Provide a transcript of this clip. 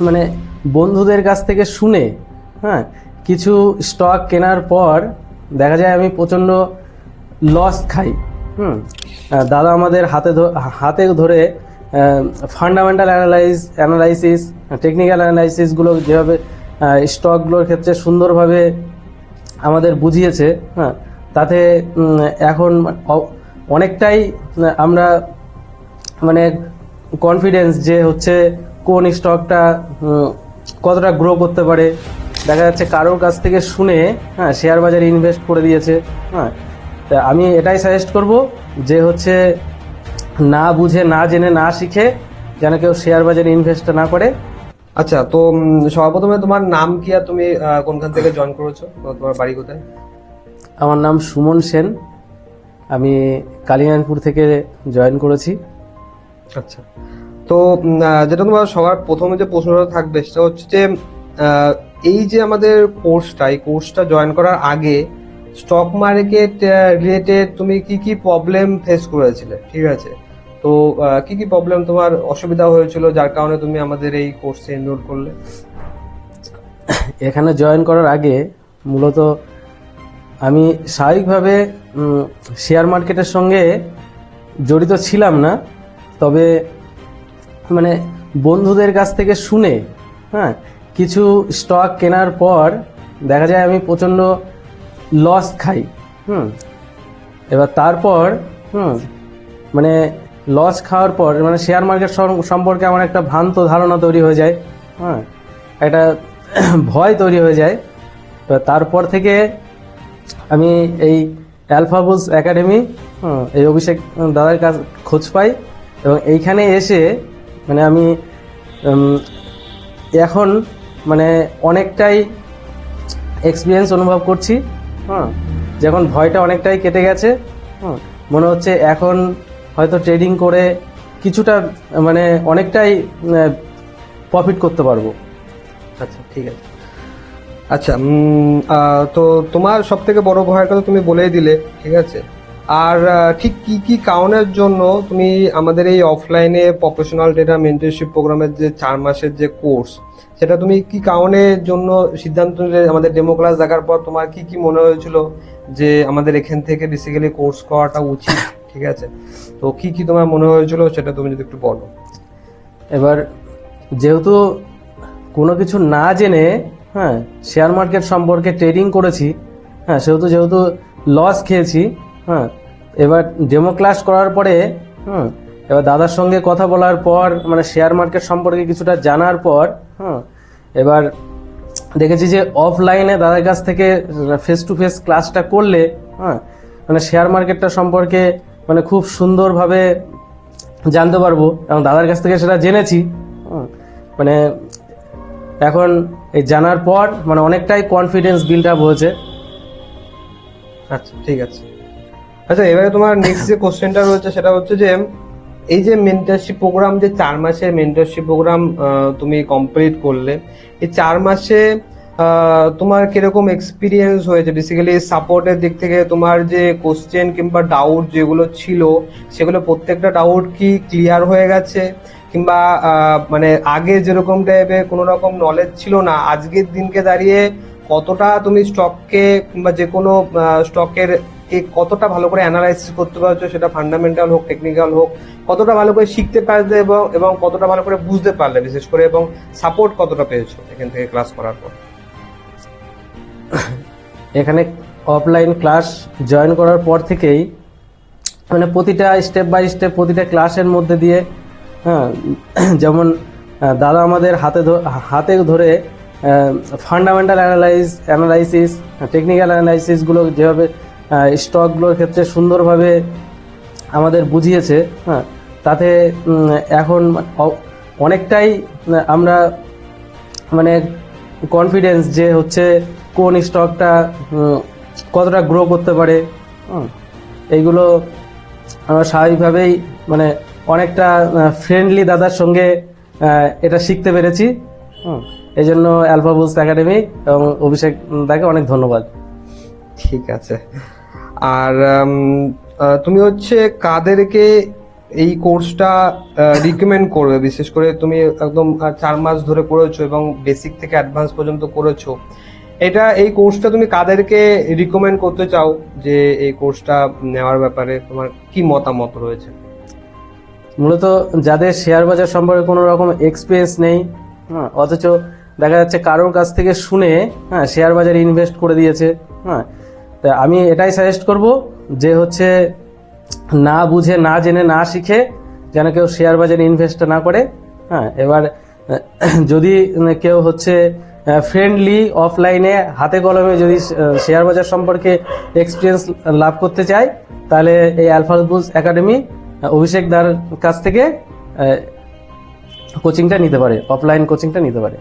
মানে বন্ধুদের কাছ থেকে শুনে হ্যাঁ কিছু স্টক কেনার পর দেখা যায় আমি প্রচণ্ড লস খাই। দাদা আমাদের হাতে ধরে ফান্ডামেন্টাল অ্যানালাইসিস টেকনিক্যাল অ্যানালাইসিসগুলো যেভাবে স্টকগুলোর ক্ষেত্রে সুন্দরভাবে আমাদের বুঝিয়েছে, হ্যাঁ তাতে এখন অনেকটাই আমরা মানে কনফিডেন্স যে হচ্ছে কোন স্টকটা কতটা গ্রো করতে পারে। দেখা যাচ্ছে কারোর কাছ থেকে শুনে হ্যাঁ শেয়ার বাজারে ইনভেস্ট করে দিয়েছে। হ্যাঁ তা আমি এটাই সাজেস্ট করব যে হচ্ছে না বুঝে না জেনে না শিখে যেন কেউ শেয়ার বাজারে ইনভেস্ট না করে। আচ্ছা, তো সর্বপ্রথমে তোমার নাম কি আর তুমি কোনখান থেকে জয়েন করেছো, তোমার বাড়ি কোথায়? আমার নাম সুমন সেন, আমি কালিয়ানপুর থেকে জয়েন করেছি। আচ্ছা, তো যেটা তোমার সবার প্রথমে যে প্রশ্নটা থাকবে সেটা হচ্ছে যে এই যে আমাদের এই কোর্সটা জয়েন করার আগে স্টক মার্কেট রিলেটেড তুমি কি কি প্রবলেম ফেস করেছিলে, ঠিক আছে? তো কি কি প্রবলেম তোমার অসুবিধা হয়েছিল যার কারণে তুমি আমাদের এই কোর্সে এনরোল করলে? এখানে জয়েন করার আগে মূলত আমি স্বাভাবিকভাবে শেয়ার মার্কেটের সঙ্গে জড়িত ছিলাম না, তবে মানে বন্ধুদের কাছ থেকে শুনে হ্যাঁ কিছু স্টক কেনার পর দেখা যায় আমি প্রচণ্ড লস খাই। এবার তারপর মানে লস খাওয়ার পর মানে শেয়ার মার্কেট সম্পর্কে আমার একটা ভ্রান্ত ধারণা তৈরি হয়ে যায়, হ্যাঁ একটা ভয় তৈরি হয়ে যায়। তো তারপর থেকে আমি এই অ্যালফাবুলস একাডেমি এই অভিষেক দাদার কাছে খোঁজ পাই এবং এইখানে এসে মানে আমি এখন মানে অনেকটাই এক্সপিরিয়েন্স অনুভব করছি। যখন ভয়টা অনেকটাই কেটে গেছে, মনে হচ্ছে এখন হয়তো ট্রেডিং করে কিছুটা মানে অনেকটাই প্রফিট করতে পারবো। আচ্ছা, ঠিক আছে। আচ্ছা, তো তোমার সব থেকে বড় ভয়টা তো তুমি বলেই দিলে, ঠিক আছে। আর ঠিক কি কি কারণের জন্য তুমি আমাদের এই অফলাইনে প্রফেশনাল ট্রেডার মেন্টরশিপ প্রোগ্রামের যে 4 মাসের যে কোর্স, সেটা তুমি কি কারণের জন্য সিদ্ধান্ত নিলে? আমাদের ডেমো ক্লাস দেখার পর তোমার কি কি মনে হয়েছিল যে আমাদের এখান থেকে বেসিক্যালি কোর্স করাটা উচিত, ঠিক আছে? তো কি কি তোমার মনে হয়েছিল সেটা তুমি যদি একটু বলো। এবার যেহেতু কোনো কিছু না জেনে হ্যাঁ শেয়ার মার্কেট সম্পর্কে ট্রেডিং করেছি, হ্যাঁ যেহেতু লস খেয়েছি, হ্যাঁ এবার ডেমো ক্লাস করার পরে এবার দাদার সঙ্গে কথা বলার পর মানে শেয়ার মার্কেট সম্পর্কে কিছুটা জানার পর এবার দেখেছি যে অফলাইনে দাদার কাছ থেকে ফেস টু ফেস ক্লাসটা করলে মানে শেয়ার মার্কেটটা সম্পর্কে মানে খুব সুন্দরভাবে জানতে পারবো এবং দাদার কাছ থেকে সেটা জেনেছি। মানে এখন এই জানার পর মানে অনেকটাই কনফিডেন্স বিল্ড আপ হয়েছে। আচ্ছা, ঠিক আছে। আচ্ছা, এবারে তোমার নেক্সট যে কোশ্চেনটা রয়েছে সেটা হচ্ছে যে এই যে মেন্টরশিপ প্রোগ্রাম, যে 4 মাসের মেন্টরশিপ প্রোগ্রাম তুমি কমপ্লিট করলে, এই 4 মাসে তোমার কিরকম এক্সপিরিয়েন্স হয়েছে? বেসিক্যালি সাপোর্টের দিক থেকে তোমার যে কোশ্চেন কিংবা ডাউট যেগুলো ছিল সেগুলো প্রত্যেকটা ডাউট কি ক্লিয়ার হয়ে গেছে? কিংবা মানে আগে যেরকম টাইপের কোনো রকম নলেজ ছিল না, আজকের দিনকে দাঁড়িয়ে কতটা তুমি স্টককে কিংবা যে কোনো স্টকের কতটা ভালো করে অ্যানালাইসিস করতে পারছো, সেটা ফান্ডামেন্টাল হোক টেকনিক্যাল হোক, কতটা ভালো করে শিখতে পারলে এবং কতটা ভালো করে বুঝতে পারলে বিশেষ করে, এবং সাপোর্ট কতটা পেয়েছো এখান থেকে ক্লাস করার পর? এখানে অফলাইন ক্লাস জয়েন করার পর থেকেই মানে প্রতিটা স্টেপ বাই স্টেপ প্রতিটা ক্লাসের মধ্যে দিয়ে যেমন দাদা আমাদের হাতে ধরে ফান্ডামেন্টাল অ্যানালাইসিস টেকনিক্যাল অ্যানালাইসিসগুলো যেভাবে স্টকগুলোর ক্ষেত্রে সুন্দরভাবে আমাদের বুঝিয়েছে, তাতে এখন অনেকটাই আমরা মানে কনফিডেন্স যে হচ্ছে কোন স্টকটা কতটা গ্রো করতে পারে। এইগুলো আমরা স্বাভাবিকভাবেই মানে অনেকটা ফ্রেন্ডলি দাদার সঙ্গে এটা শিখতে পেরেছি। এই জন্য অ্যালফাবুলস একাডেমি এবং অভিষেক দাকে অনেক ধন্যবাদ। ঠিক আছে। আর তুমি হচ্ছে কাদেরকে এই কোর্সটা রিকমেন্ড করবে? বিশেষ করে তুমি একদম 4 মাস ধরে করেছো এবং বেসিক থেকে অ্যাডভান্স পর্যন্ত করেছো, এই কোর্সটা তুমি কাদেরকে রিকমেন্ড করতে চাও যে এই কোর্সটা নেওয়ার ব্যাপারে তোমার কি মতামত রয়েছে? মূলত যাদের শেয়ার বাজার সম্পর্কে কোনো রকম এক্সপিরিয়েন্স নেই, হ্যাঁ, অথচ দেখা যাচ্ছে কারোর কাছ থেকে শুনে হ্যাঁ শেয়ার বাজারে ইনভেস্ট করে দিয়েছে, হ্যাঁ, তা আমি এটাই সাজেস্ট করব যে হচ্ছে না বুঝে না জেনে না শিখে যেন কেউ শেয়ার বাজারে ইনভেস্ট না করে। হ্যাঁ, এবার যদি কেউ হচ্ছে ফ্রেন্ডলি অফলাইনে হাতে কলমে যদি শেয়ার বাজার সম্পর্কে এক্সপিরিয়েন্স লাভ করতে চায়, তাহলে এই আলফা বুলস একাডেমি অভিষেক দার কাছ থেকে কোচিংটা নিতে পারে, অফলাইন কোচিংটা নিতে পারে।